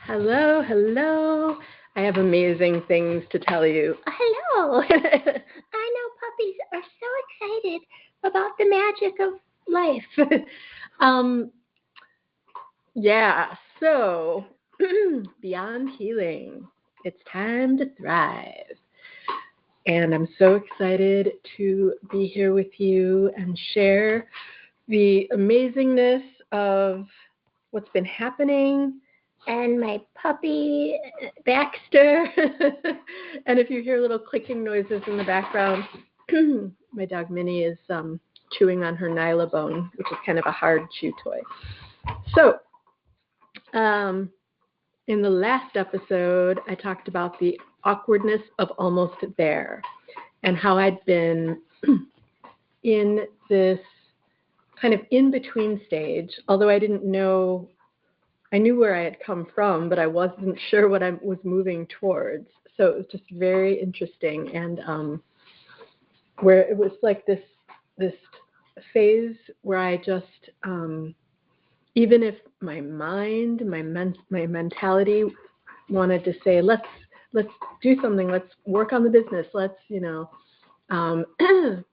Hello, hello. I have amazing things to tell you. Hello. I know puppies are so excited about the magic of life. um, yeah, so beyond healing, it's time to thrive. And I'm so excited to be here with you and share the amazingness of what's been happening and my puppy Baxter. And if you hear little clicking noises in the background, my dog Minnie is chewing on her Nyla bone, which is kind of a hard chew toy. So, in the last episode, I talked about the awkwardness of almost there and how I'd been in this kind of in-between stage, although I didn't know, I knew where I had come from, but I wasn't sure what I was moving towards. So it was just very interesting, and where it was like this phase where I just, even if my mind, my mentality wanted to say, let's do something, let's work on the business, let's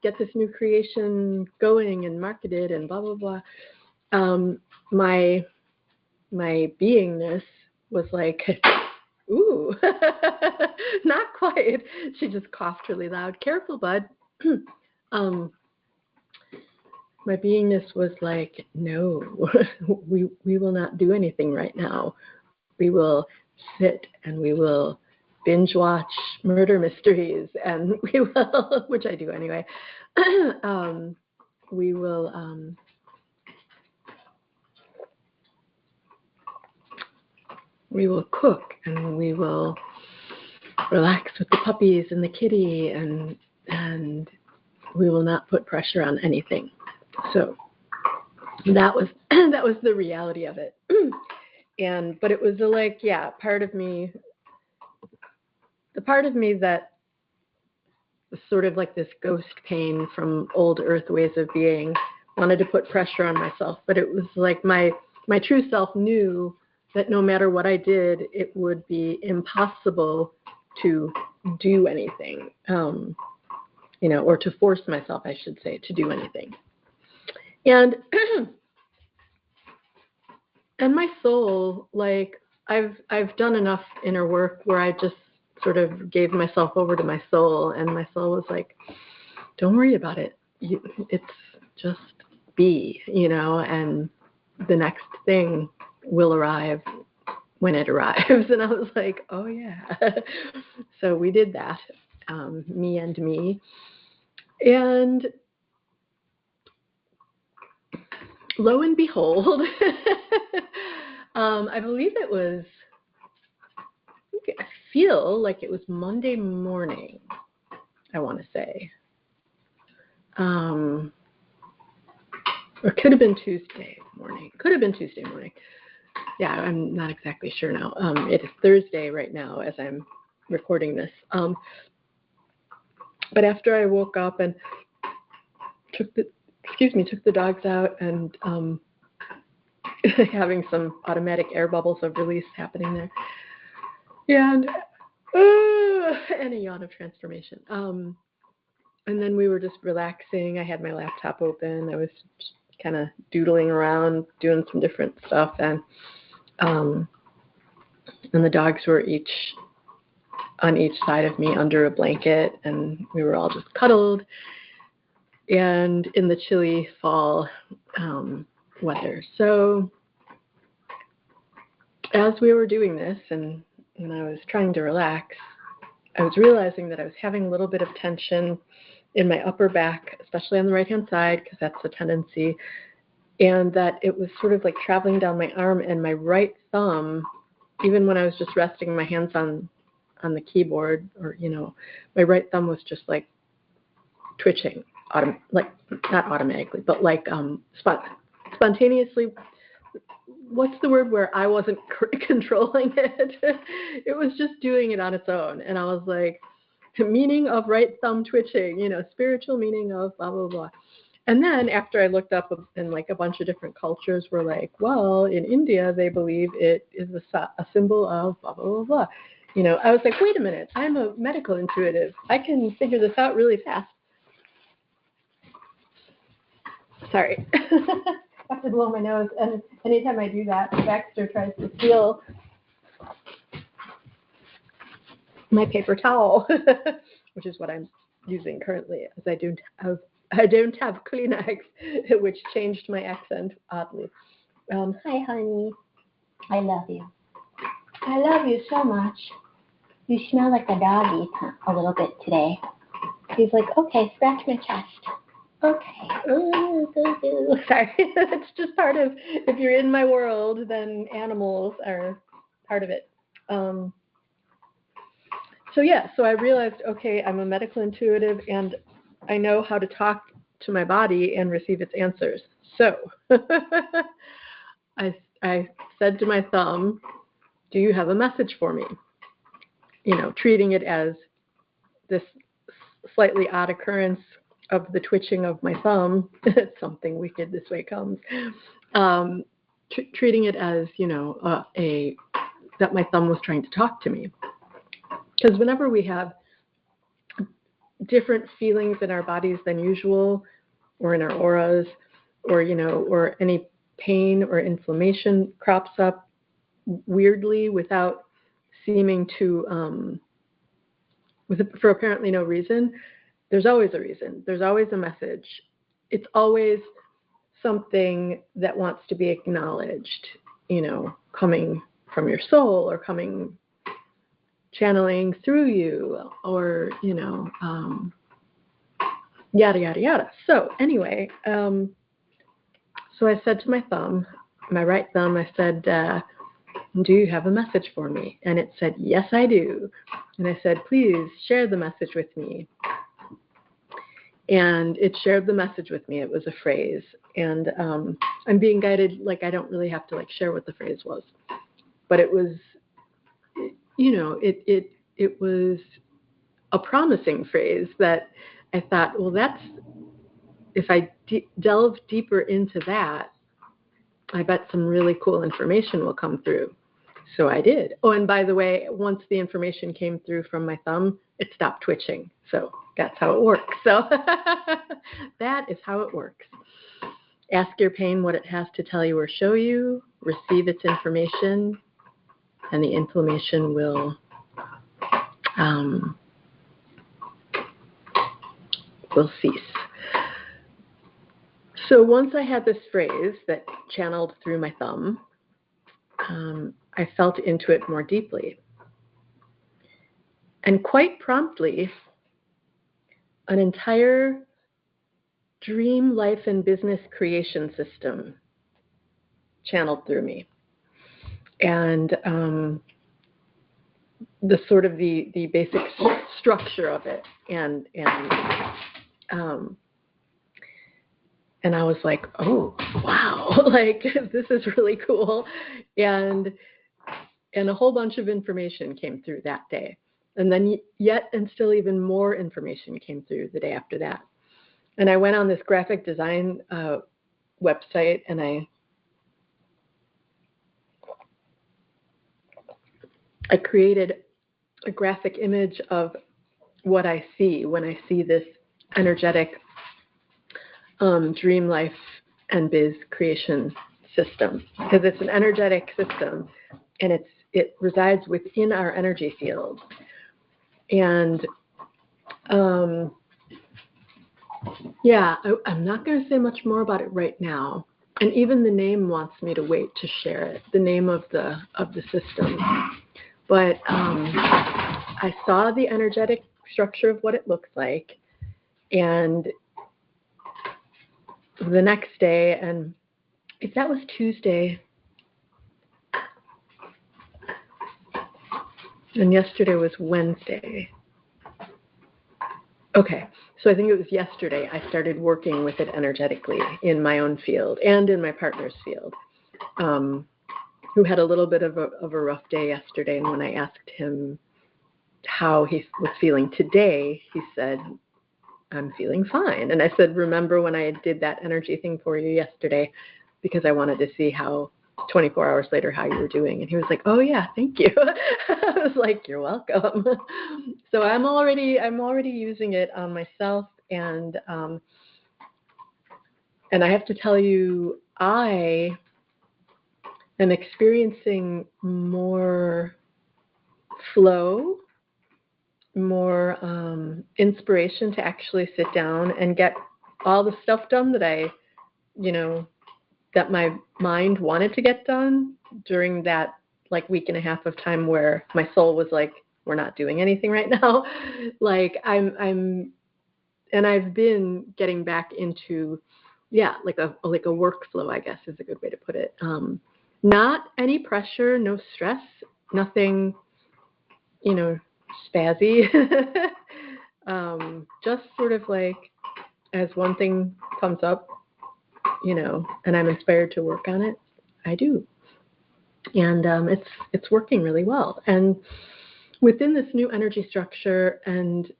get this new creation going and market it and blah blah blah. My beingness was like, ooh, not quite. She just coughed really loud. Careful, bud. My beingness was like, no, we will not do anything right now. We will sit and we will binge watch murder mysteries, and we will, which I do anyway. We will cook, and we will relax with the puppies and the kitty, and we will not put pressure on anything. So that was that was the reality of it. But it was the part of me that was sort of like this ghost pain from old earth ways of being, wanted to put pressure on myself, but it was like my true self knew that no matter what I did, it would be impossible to do anything, or to force myself, I should say, to do anything. And and my soul, like I've done enough inner work where I just sort of gave myself over to my soul, and my soul was like, don't worry about it. It's just be, and the next thing will arrive when it arrives. And I was like, oh yeah. So we did that, me and me. And lo and behold, I believe it was, I feel like it was Monday morning, I want to say. Or it could have been Tuesday morning. Yeah, I'm not exactly sure now. It is Thursday right now as I'm recording this. But after I woke up and took the dogs out, and having some automatic air bubbles of release happening there, and a yawn of transformation. And then we were just relaxing. I had my laptop open. I was kind of doodling around, doing some different stuff, and the dogs were each on each side of me under a blanket, and we were all just cuddled, and in the chilly fall weather. So as we were doing this, and I was trying to relax, I was realizing that I was having a little bit of tension in my upper back, especially on the right-hand side, because that's a tendency, and that it was sort of like traveling down my arm, and my right thumb, even when I was just resting my hands on the keyboard, or, my right thumb was just like twitching, like not automatically, but like spontaneously. What's the word where I wasn't controlling it? It was just doing it on its own. And I was like, meaning of right thumb twitching, spiritual meaning of blah, blah, blah. And then after I looked up, and like a bunch of different cultures were like, well, in India, they believe it is a symbol of blah, blah, blah, blah. You know, I was like, wait a minute, I'm a medical intuitive. I can figure this out really fast. Sorry. I have to blow my nose. And anytime I do that, Baxter tries to steal my paper towel, which is what I'm using currently, as I don't have Kleenex, which changed my accent oddly. Hi, honey. I love you. I love you so much. You smell like a doggy a little bit today. He's like, okay, scratch my chest. Okay. Sorry. It's just part of, if you're in my world, then animals are part of it. So I realized, okay, I'm a medical intuitive and I know how to talk to my body and receive its answers. So I said to my thumb, do you have a message for me? You know, treating it as this slightly odd occurrence of the twitching of my thumb. Something wicked this way comes. Treating it as, you know, that my thumb was trying to talk to me. Because whenever we have different feelings in our bodies than usual, or in our auras, or, you know, or any pain or inflammation crops up weirdly without seeming to, for apparently no reason, there's always a reason. There's always a message. It's always something that wants to be acknowledged, you know, coming from your soul or channeling through you, or, you know, yada, yada, yada. So anyway, so I said to my thumb, my right thumb, I said, do you have a message for me? And it said, yes, I do. And I said, please share the message with me. And it shared the message with me. It was a phrase. And I'm being guided, like I don't really have to like share what the phrase was. But it was, you know, it was a promising phrase that I thought, well, that's, if I delve deeper into that, I bet some really cool information will come through. So I did. Oh, and by the way, once the information came through from my thumb, it stopped twitching. So that's how it works. So that is how it works. Ask your pain what it has to tell you or show you, receive its information, and the inflammation will cease. So once I had this phrase that channeled through my thumb, I felt into it more deeply. And quite promptly, an entire dream, life, and business creation system channeled through me. And the sort of the basic structure of it. And I was like, oh, wow, like this is really cool. And a whole bunch of information came through that day. And then yet and still even more information came through the day after that. And I went on this graphic design website, and I created a graphic image of what I see when I see this energetic dream life and biz creation system, because it's an energetic system and it resides within our energy field. And I'm not going to say much more about it right now. And even the name wants me to wait to share it, the name of the system. But I saw the energetic structure of what it looks like, and the next day, and if that was Tuesday, and yesterday was Wednesday. Okay, so I think it was yesterday I started working with it energetically in my own field and in my partner's field, who had a little bit of a rough day yesterday. And when I asked him how he was feeling today, he said, I'm feeling fine. And I said, remember when I did that energy thing for you yesterday, because I wanted to see how 24 hours later how you were doing. And he was like, oh yeah, thank you. I was like, you're welcome. So I'm already using it on myself, and I have to tell you, I am experiencing more flow, more inspiration to actually sit down and get all the stuff done that that my mind wanted to get done during that like week and a half of time where my soul was like, we're not doing anything right now. Like and I've been getting back into, like a workflow, I guess is a good way to put it. Not any pressure, no stress, nothing, spazzy. Just sort of like as one thing comes up, and I'm inspired to work on it, I do. And it's working really well. And within this new energy structure and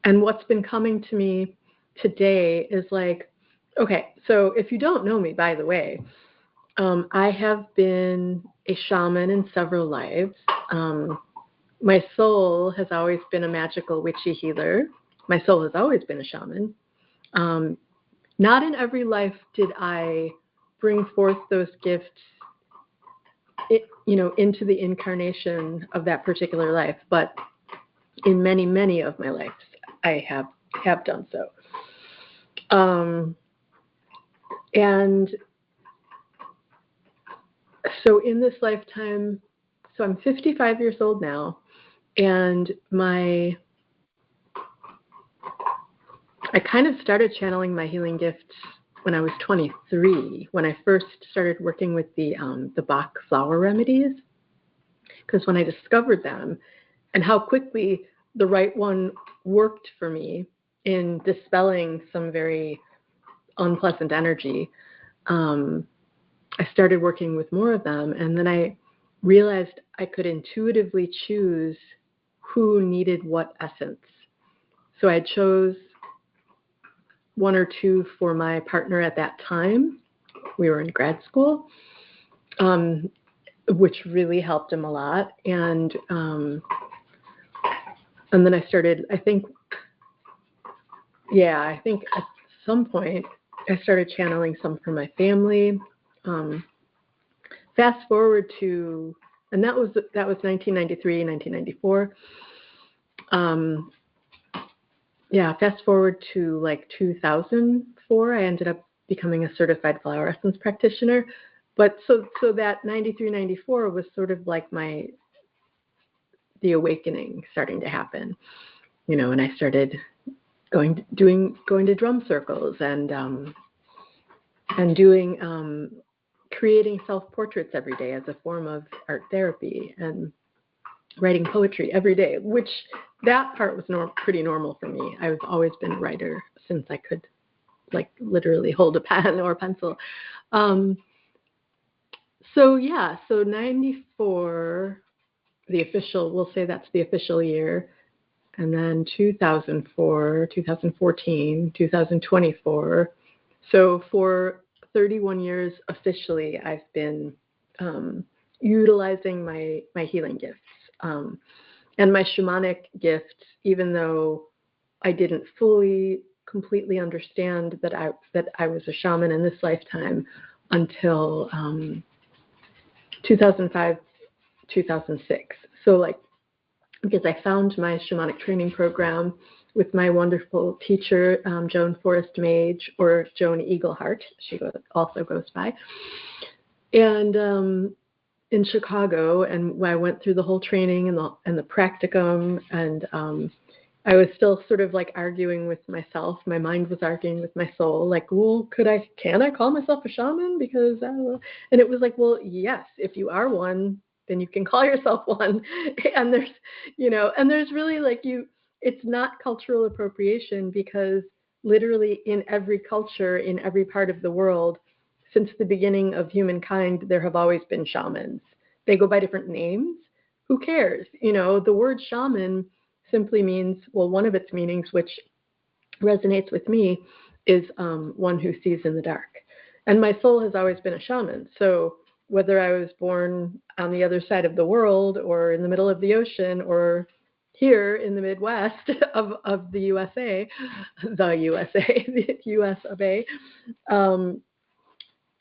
what's been coming to me today is like, okay, so if you don't know me, by the way, I have been a shaman in several lives. My soul has always been a magical witchy healer. My soul has always been a shaman. Not in every life did I bring forth those gifts, into the incarnation of that particular life, but in many, many of my lives, I have done so. And so in this lifetime, so I'm 55 years old now, and I kind of started channeling my healing gifts when I was 23, when I first started working with the Bach flower remedies, because when I discovered them and how quickly the right one worked for me in dispelling some very unpleasant energy, I started working with more of them, and then I realized I could intuitively choose who needed what essence. So I chose one or two for my partner at that time. We were in grad school, which really helped him a lot. And then I started, I think at some point I started channeling some for my family. Fast forward to, and that was 1993, 1994. Fast forward to like 2004, I ended up becoming a certified flower essence practitioner. But so that 93, 94 was sort of like the awakening starting to happen, and I started going to drum circles and doing creating self-portraits every day as a form of art therapy, and writing poetry every day, which that part was pretty normal for me. I've always been a writer since I could like literally hold a pen or a pencil. So 94, we'll say that's the official year. And then 2004, 2014, 2024. So for 31 years officially, I've been utilizing my healing gifts. And my shamanic gifts, even though I didn't completely understand that I was a shaman in this lifetime until 2005, 2006. So because I found my shamanic training program with my wonderful teacher, Joan Forrest Mage, or Joan Eagleheart, she also goes by, and in Chicago, and I went through the whole training and the practicum, and I was still sort of like arguing with myself. My mind was arguing with my soul, like, well, can I call myself a shaman? Because, and it was like, well, yes, if you are one, then you can call yourself one. And there's really it's not cultural appropriation, because literally in every culture, in every part of the world, since the beginning of humankind, there have always been shamans. They go by different names. Who cares? The word shaman simply means, well, one of its meanings, which resonates with me, is one who sees in the dark. And my soul has always been a shaman. So whether I was born on the other side of the world or in the middle of the ocean or here in the Midwest of the USA, the US of A,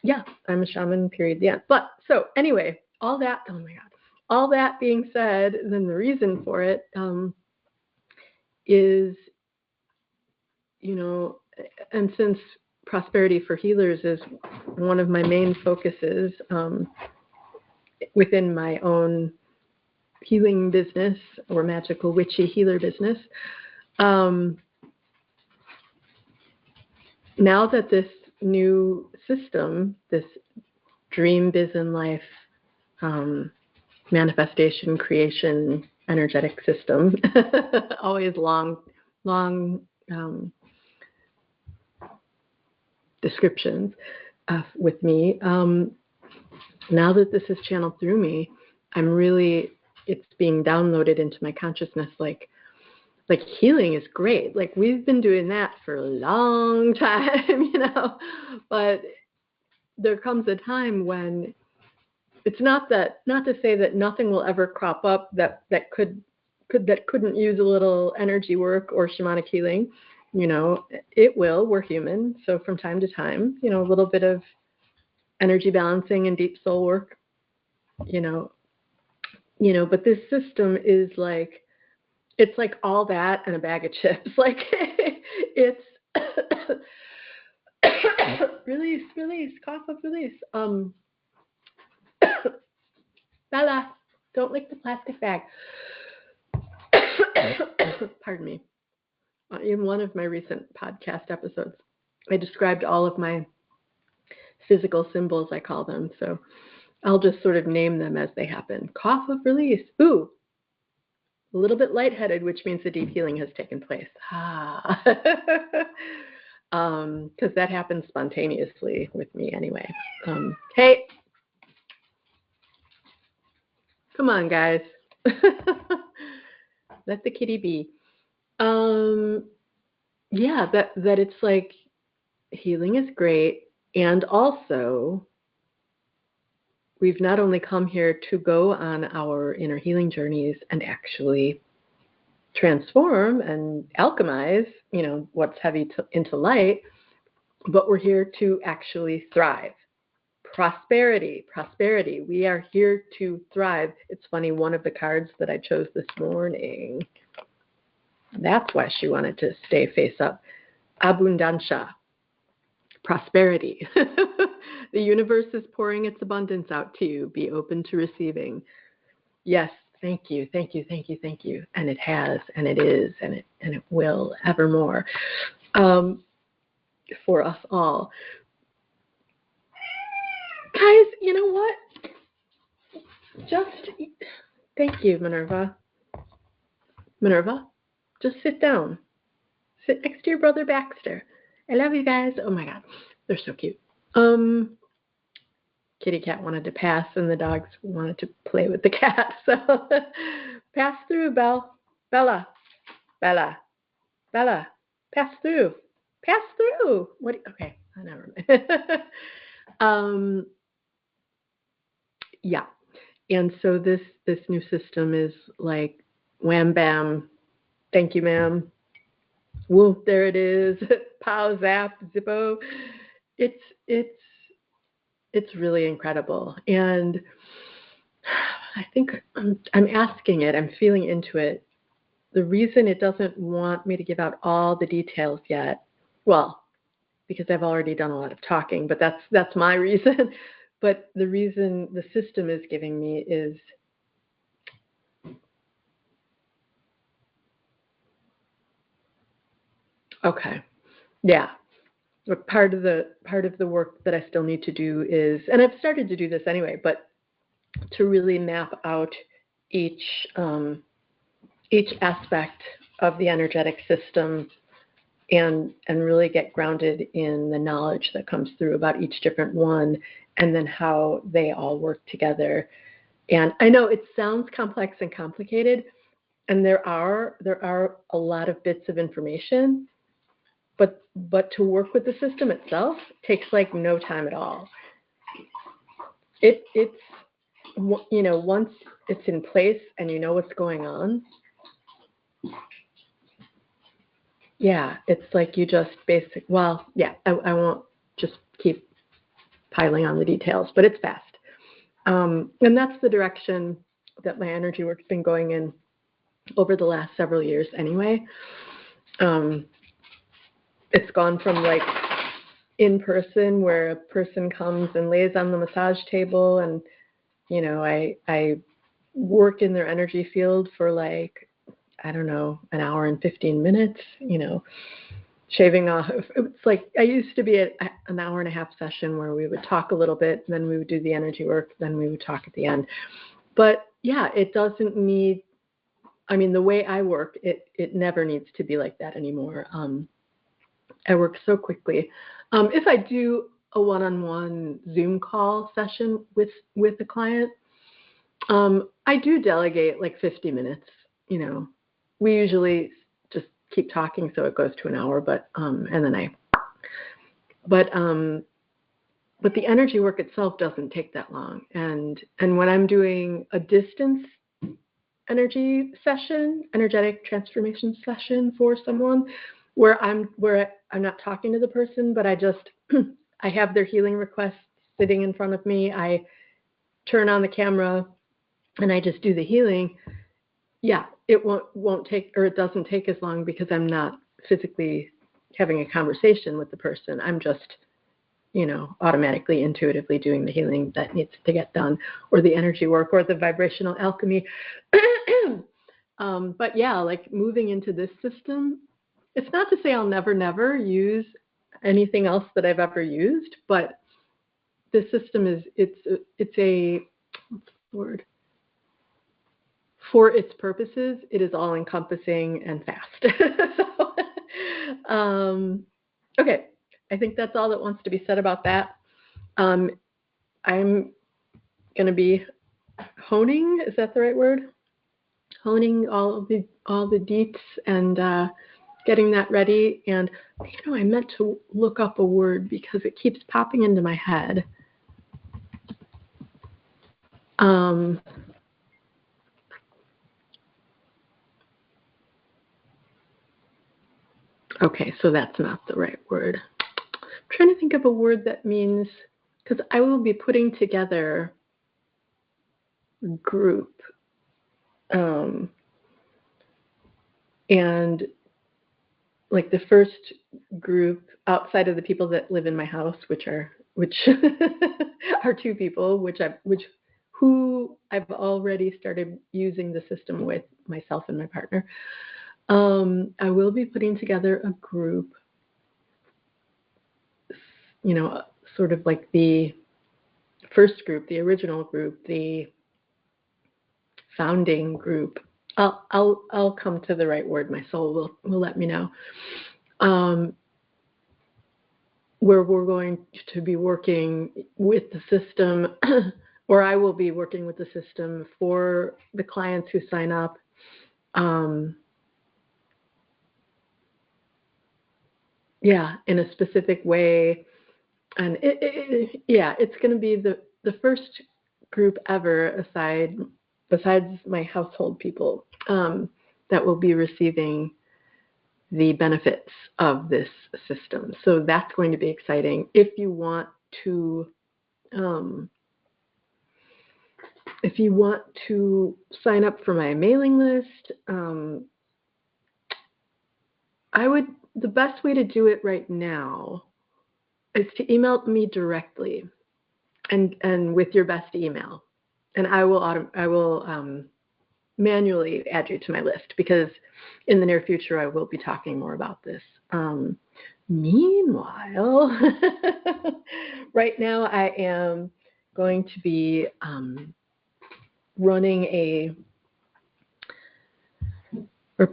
yeah, I'm a shaman, period, the end. But so anyway, all that, oh my God, all that being said, then the reason for it is, and since prosperity for healers is one of my main focuses within my own healing business or magical witchy healer business, now that this new system, this dream biz in life manifestation creation energetic system, always long descriptions with me. Now that this is channeled through me, it's being downloaded into my consciousness like healing is great. Like we've been doing that for a long time, but there comes a time when it's not to say that nothing will ever crop up that couldn't use a little energy work or shamanic healing. It will. We're human, so from time to time, a little bit of energy balancing and deep soul work, but this system is it's like all that and a bag of chips. Like it's release, cough up, release. Bella, don't lick the plastic bag. Pardon me. In one of my recent podcast episodes, I described all of my physical symbols, I call them. So I'll just sort of name them as they happen. Cough of release. Ooh, a little bit lightheaded, which means the deep healing has taken place. Because that happens spontaneously with me anyway. Hey, come on, guys. Let the kitty be. Yeah, that it's like healing is great, and also we've not only come here to go on our inner healing journeys and actually transform and alchemize, what's heavy into light, but we're here to actually thrive. Prosperity. We are here to thrive. It's funny, one of the cards that I chose this morning, that's why she wanted to stay face up. Abundancia. Prosperity. The universe is pouring its abundance out to you. Be open to receiving. Yes, thank you. And it has, and it is, and it will evermore for us all. Guys, you know what? Thank you, Minerva. Just sit down. Sit next to your brother Baxter. I love you guys. Oh my God, they're so cute. Kitty cat wanted to pass, and the dogs wanted to play with the cat. So pass through, Bella. Pass through. What? Okay, never mind. Yeah, and so this new system is like wham bam. Thank you, ma'am. Whoop, there it is. Pow, zap, zippo. It's really incredible. And I think I'm asking it, I'm feeling into it. The reason it doesn't want me to give out all the details yet, well, because I've already done a lot of talking, but that's my reason. But the reason the system is giving me is okay. Yeah. But part of the work that I still need to do is, and I've started to do this anyway, but to really map out each aspect of the energetic system and really get grounded in the knowledge that comes through about each different one, and then how they all work together. And I know it sounds complex and complicated, And there are a lot of bits of information, but to work with the system itself takes like no time at all. It's once it's in place and you know what's going on, yeah, it's like you just I won't just keep piling on the details, but it's fast. And that's the direction that my energy work's been going in over the last several years anyway. It's gone from like in person, where a person comes and lays on the massage table, and I work in their energy field for like, I don't know, an hour and 15 minutes, shaving off. It's like, I used to be an hour and a half session where we would talk a little bit, then we would do the energy work, then we would talk at the end. But yeah, it doesn't need, the way I work, it never needs to be like that anymore. I work so quickly. If I do a one-on-one Zoom call session with a client, I do delegate like 50 minutes. We usually just keep talking so it goes to an hour, but the energy work itself doesn't take that long. And when I'm doing a distance energetic transformation session for someone, where I'm not talking to the person, but I just I have their healing request sitting in front of me. I turn on the camera and I just do the healing. Yeah, it won't take, or it doesn't take as long, because I'm not physically having a conversation with the person. I'm just automatically, intuitively doing the healing that needs to get done, or the energy work, or the vibrational alchemy. But yeah, like moving into this system, it's not to say I'll never use anything else that I've ever used, but this system it's a, what's the word? For its purposes, it is all encompassing and fast. Okay, I think that's all that wants to be said about that. I'm going to be honing, is that the right word? Honing all the deets and getting that ready. And I meant to look up a word because it keeps popping into my head. Okay, so that's not the right word. I'm trying to think of a word that means, because I will be putting together a group. And like the first group, outside of the people that live in my house, which are two people, who I've already started using the system with, myself and my partner. I will be putting together a group, sort of like the first group, the original group, the founding group. I'll come to the right word. My soul will let me know. Where we're going to be working with the system, or I will be working with the system for the clients who sign up. In a specific way. And it's going to be the first group ever, besides my household people, that will be receiving the benefits of this system. So that's going to be exciting. If you want to sign up for my mailing list, the best way to do it right now is to email me directly, and with your best email, and I will manually add you to my list, because in the near future I will be talking more about this. Meanwhile, right now I am going to be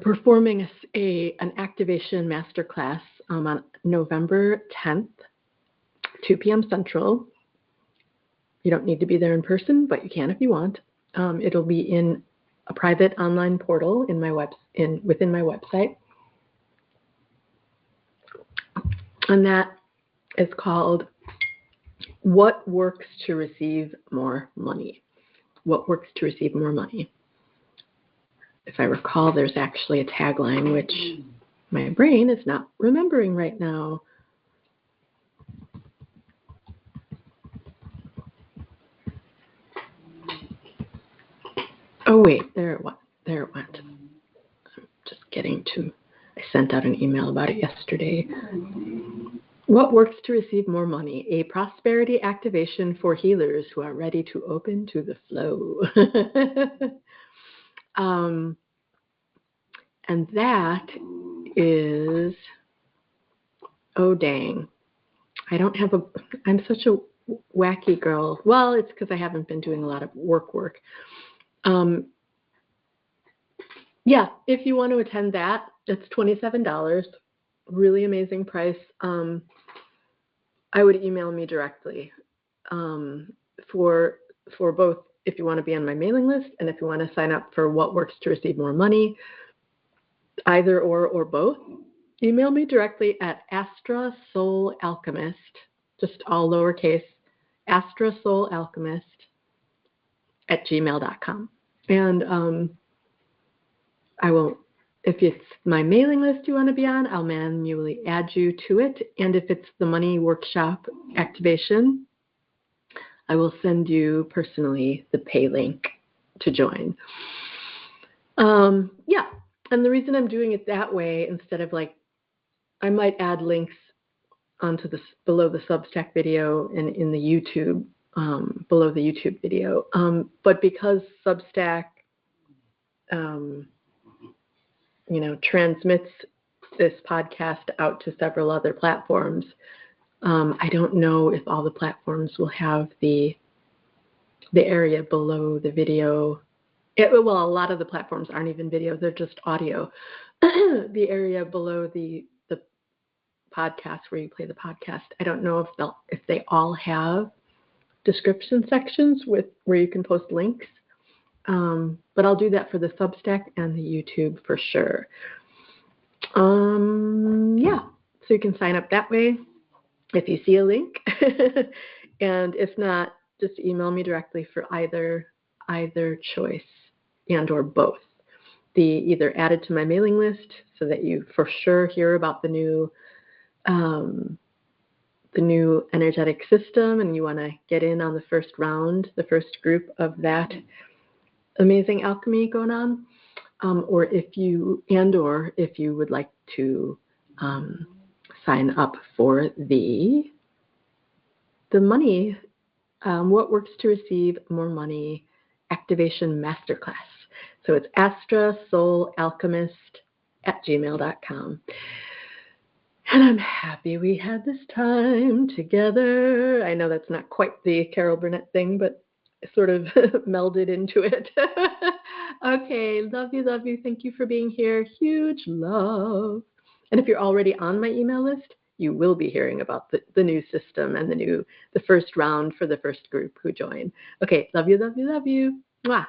performing an activation masterclass on November 10th, 2 p.m. Central. You don't need to be there in person, but you can if you want. It'll be in a private online portal in my within my website. And that is called What Works to Receive More Money? What works to receive more money? If I recall, there's actually a tagline, which my brain is not remembering right now. Oh, wait, there it went. I'm just getting to, I sent out an email about it yesterday. What works to receive more money? A prosperity activation for healers who are ready to open to the flow. And that is, oh dang, I'm such a wacky girl. Well, it's because I haven't been doing a lot of work. Yeah, if you want to attend that, it's $27. Really amazing price. I would email me directly for both if you want to be on my mailing list and if you want to sign up for What Works to Receive More Money, either or both. Email me directly at ASTRA Soul Alchemist, just all lowercase, ASTRA Soul Alchemist @gmail.com. And I won't, if it's my mailing list you want to be on, I'll manually add you to it. And if it's the money workshop activation, I will send you personally the pay link to join. Yeah, and the reason I'm doing it that way instead of I might add links onto below the Substack video and in the YouTube, below the YouTube video. But because Substack, transmits this podcast out to several other platforms, I don't know if all the platforms will have the area below the video. Well, a lot of the platforms aren't even video; they're just audio. The area below the podcast where you play the podcast, I don't know if they all have description sections where you can post links. But I'll do that for the Substack and the YouTube for sure. Yeah, so you can sign up that way if you see a link. And if not, just email me directly for either choice and or both. Either added to my mailing list so that you for sure hear about the new energetic system and you want to get in on the first round, the first group of that amazing alchemy going on, or if you would like to sign up for the money, What Works to Receive More Money Activation Masterclass. So it's ASTRA Soul Alchemist @gmail.com. And I'm happy we had this time together. I know that's not quite the Carol Burnett thing, but sort of melded into it. Okay, love you. Thank you for being here. Huge love. And if you're already on my email list, you will be hearing about the new system and the first round for the first group who join. Okay, love you. Mwah.